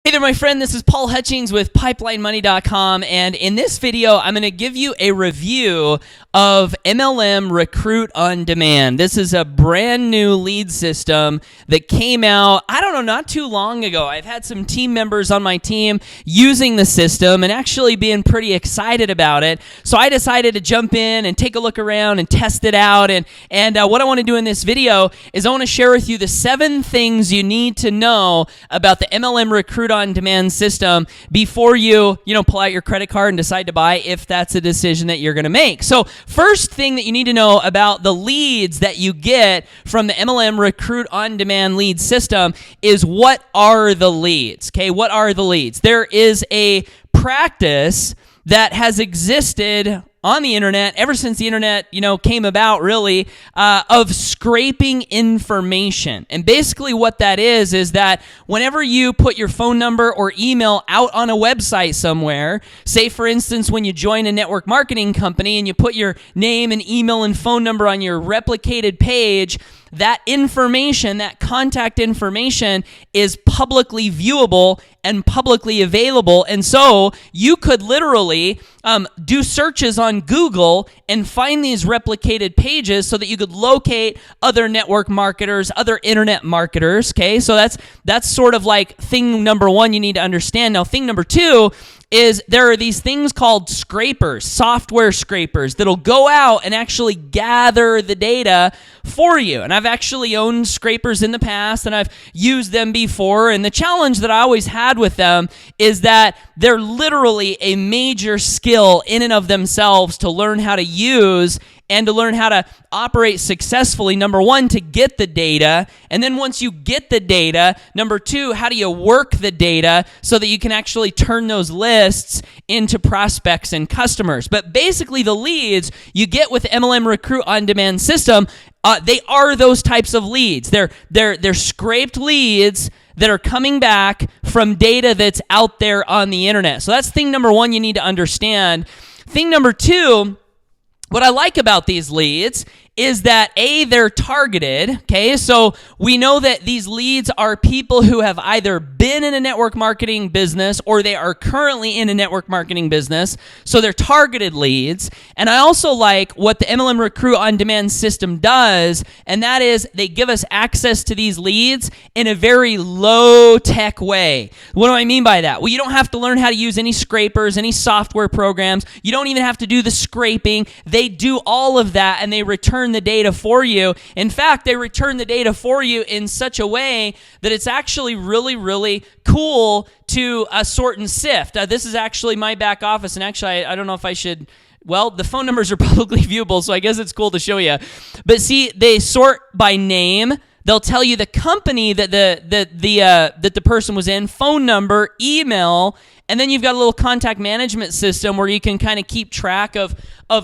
Hey there, my friend. This is Paul Hutchings with PipelineMoney.com, and in this video, I'm going to give you a review of MLM Recruit on Demand. This is a brand new lead system that came out, I don't know, not too long ago. I've had some team members on my team using the system and actually being pretty excited about it. So I decided to jump in and take a look around and test it out. And what I want to do in this video is I want to share with you the 7 things you need to know about the MLM Recruit on Demand system before you pull out your credit card and decide to buy, if that's a decision that you're going to make. So first thing that you need to know about the leads that you get from the MLM Recruit on Demand lead system is, what are the leads? Okay, what are the leads? There is a practice that has existed on the internet ever since the internet, came about, really, of scraping information. And basically what that is that whenever you put your phone number or email out on a website somewhere, say for instance when you join a network marketing company and you put your name and email and phone number on your replicated page, that information, that contact information, is publicly viewable and publicly available. And so you could literally do searches on Google and find these replicated pages so that you could locate other network marketers, other internet marketers. Okay, so that's sort of like thing number 1 you need to understand. Now, thing number 2 is there are these things called scrapers, software scrapers, that'll go out and actually gather the data for you. And I've actually owned scrapers in the past, and I've used them before. And the challenge that I always had with them is that they're literally a major skill in and of themselves to learn how to use and to learn how to operate successfully. Number 1, to get the data. And then once you get the data, number 2, how do you work the data so that you can actually turn those lists into prospects and customers? But basically the leads you get with MLM Recruit on Demand system, they are those types of leads. They're scraped leads that are coming back from data that's out there on the internet. So that's thing number 1 you need to understand. Thing number 2, what I like about these leads is that, A, they're targeted, okay? So we know that these leads are people who have either been in a network marketing business or they are currently in a network marketing business. So they're targeted leads. And I also like what the MLM Recruit on Demand system does, and that is they give us access to these leads in a very low-tech way. What do I mean by that? Well, you don't have to learn how to use any scrapers, any software programs. You don't even have to do the scraping. They do all of that, and they return the data for you. In fact, they return the data for you in such a way that it's actually really, really cool to sort and sift. This is actually my back office, and actually, I don't know if I should. Well, the phone numbers are publicly viewable, so I guess it's cool to show you. But see, they sort by name. They'll tell you the company that the person was in, phone number, email, and then you've got a little contact management system where you can kind of keep track of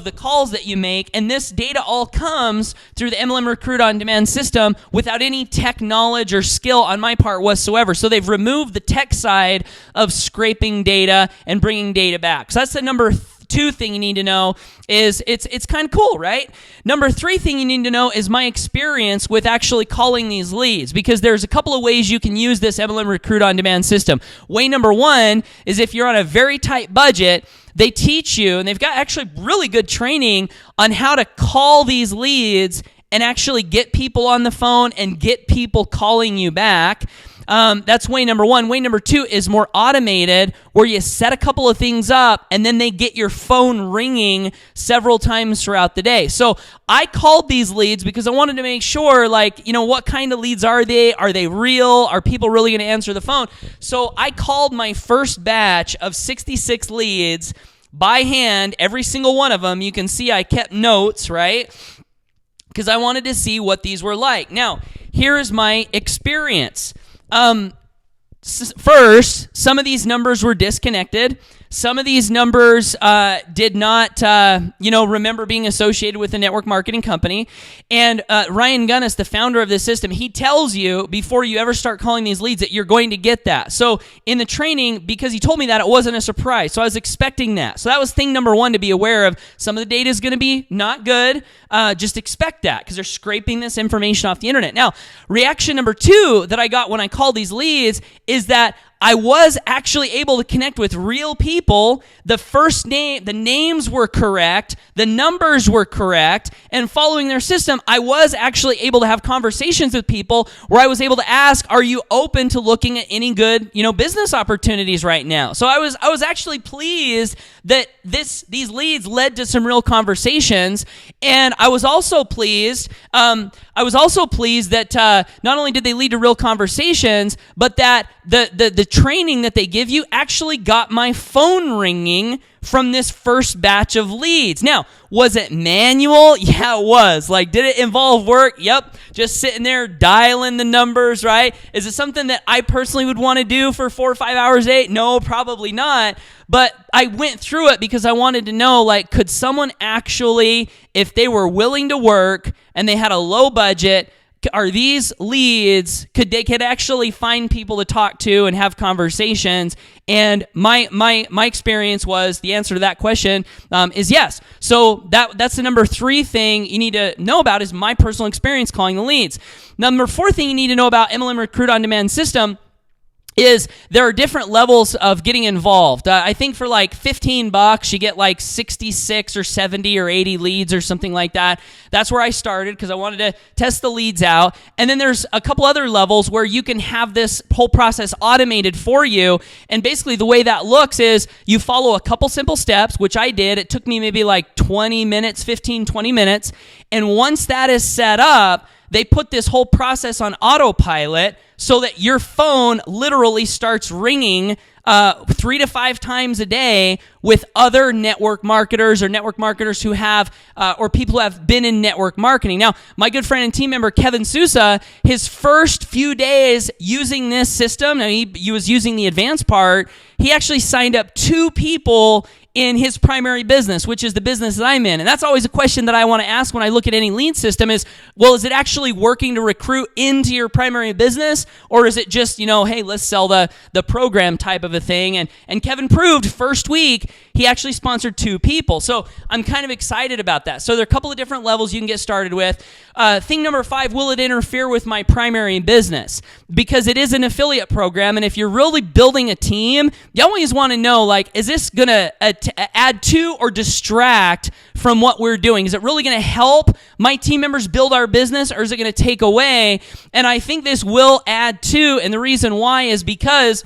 the calls that you make. And this data all comes through the MLM Recruit on Demand system without any tech knowledge or skill on my part whatsoever. So they've removed the tech side of scraping data and bringing data back. So that's the number 2 thing you need to know. Is it's kind of cool, right? Number 3 thing you need to know is my experience with actually calling these leads, because there's a couple of ways you can use this MLM Recruit on Demand system. Way number 1 is if you're on a very tight budget, they teach you, and they've got actually really good training on how to call these leads and actually get people on the phone and get people calling you back. That's way number 1. Way number 2 is more automated, where you set a couple of things up and then they get your phone ringing several times throughout the day. So I called these leads because I wanted to make sure, what kind of leads are they? Are they real? Are people really going to answer the phone? So I called my first batch of 66 leads by hand, every single one of them. You can see I kept notes, right? Because I wanted to see what these were like. Now, here is my experience. First, some of these numbers were disconnected. Some of these numbers did not, remember being associated with a network marketing company. And Ryan Gunness, the founder of this system, he tells you before you ever start calling these leads that you're going to get that. So in the training, because he told me that, it wasn't a surprise. So I was expecting that. So that was thing number 1 to be aware of. Some of the data is going to be not good. Just expect that, because they're scraping this information off the internet. Now, reaction number 2 that I got when I called these leads is that I was actually able to connect with real people. The names were correct, the numbers were correct, and following their system, I was actually able to have conversations with people where I was able to ask, are you open to looking at any good, business opportunities right now? So I was actually pleased that these leads led to some real conversations, and I was also pleased that not only did they lead to real conversations, but that the training that they give you actually got my phone ringing from this first batch of leads. Now, was it manual? Yeah, it was. Did it involve work? Yep. Just sitting there dialing the numbers, right? Is it something that I personally would want to do for 4 or 5 hours a day? No, probably not. But I went through it because I wanted to know, could someone actually, if they were willing to work and they had a low budget, are these leads, could actually find people to talk to and have conversations? And my experience was, the answer to that question is yes. So that's the number 3 thing you need to know about, is my personal experience calling the leads. Number 4 thing you need to know about MLM Recruit On Demand system is there are different levels of getting involved. I think for $15, you get 66 or 70 or 80 leads or something like that. That's where I started because I wanted to test the leads out. And then there's a couple other levels where you can have this whole process automated for you. And basically the way that looks is you follow a couple simple steps, which I did. It took me maybe 20 minutes, 15, 20 minutes. And once that is set up, they put this whole process on autopilot so that your phone literally starts ringing 3 to 5 times a day with other network marketers or network marketers who have, or people who have been in network marketing. Now, my good friend and team member, Kevin Sousa, his first few days using this system, now he was using the advanced part, he actually signed up 2 people in his primary business, which is the business that I'm in. And that's always a question that I want to ask when I look at any lead system is, well, is it actually working to recruit into your primary business? Or is it just, hey, let's sell the program type of a thing? And Kevin proved first week, he actually sponsored 2 people. So I'm kind of excited about that. So there are a couple of different levels you can get started with. Thing number 5, will it interfere with my primary business? Because it is an affiliate program. And if you're really building a team, you always want to know, is this going to add to or distract from what we're doing? Is it really going to help my team members build our business, or is it going to take away? And I think this will add to, and the reason why is because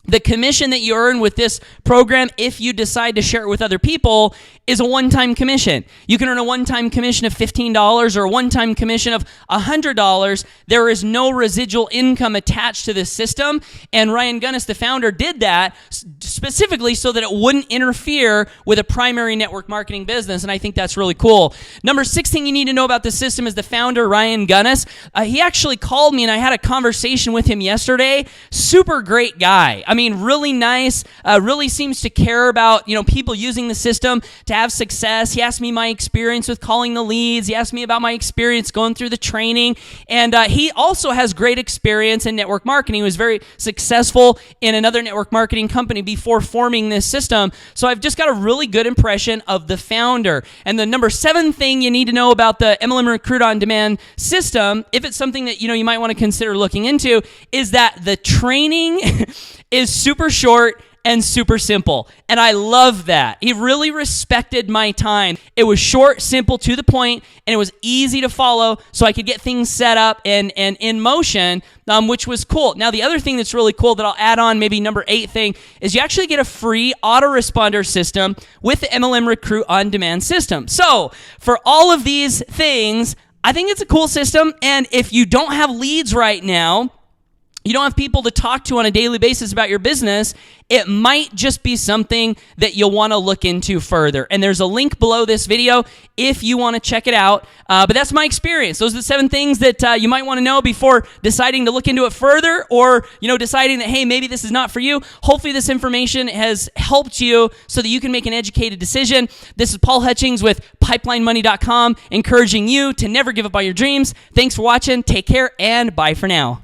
the commission that you earn with this program, if you decide to share it with other people, is a one-time commission. You can earn a one-time commission of $15 or a one-time commission of $100. There is no residual income attached to this system, and Ryan Gunness, the founder, did that specifically so that it wouldn't interfere with a primary network marketing business, and I think that's really cool. Number 6 thing you need to know about this system is the founder, Ryan Gunness. He actually called me, and I had a conversation with him yesterday. Super great guy. I mean, really nice, really seems to care about, people using the system to have success. He asked me my experience with calling the leads. He asked me about my experience going through the training. And he also has great experience in network marketing. He was very successful in another network marketing company before forming this system. So I've just got a really good impression of the founder. And the number 7 thing you need to know about the MLM Recruit On Demand system, if it's something that, you might want to consider looking into, is that the training is super short and super simple. And I love that. He really respected my time. It was short, simple, to the point, and it was easy to follow so I could get things set up and in motion, which was cool. Now, the other thing that's really cool that I'll add on, maybe number 8 thing, is you actually get a free autoresponder system with the MLM Recruit On Demand system. So for all of these things, I think it's a cool system. And if you don't have leads right now, you don't have people to talk to on a daily basis about your business, it might just be something that you'll want to look into further. And there's a link below this video if you want to check it out. But that's my experience. Those are the 7 things that you might want to know before deciding to look into it further, or deciding that, hey, maybe this is not for you. Hopefully this information has helped you so that you can make an educated decision. This is Paul Hutchings with PipelineMoney.com, encouraging you to never give up on your dreams. Thanks for watching. Take care, and bye for now.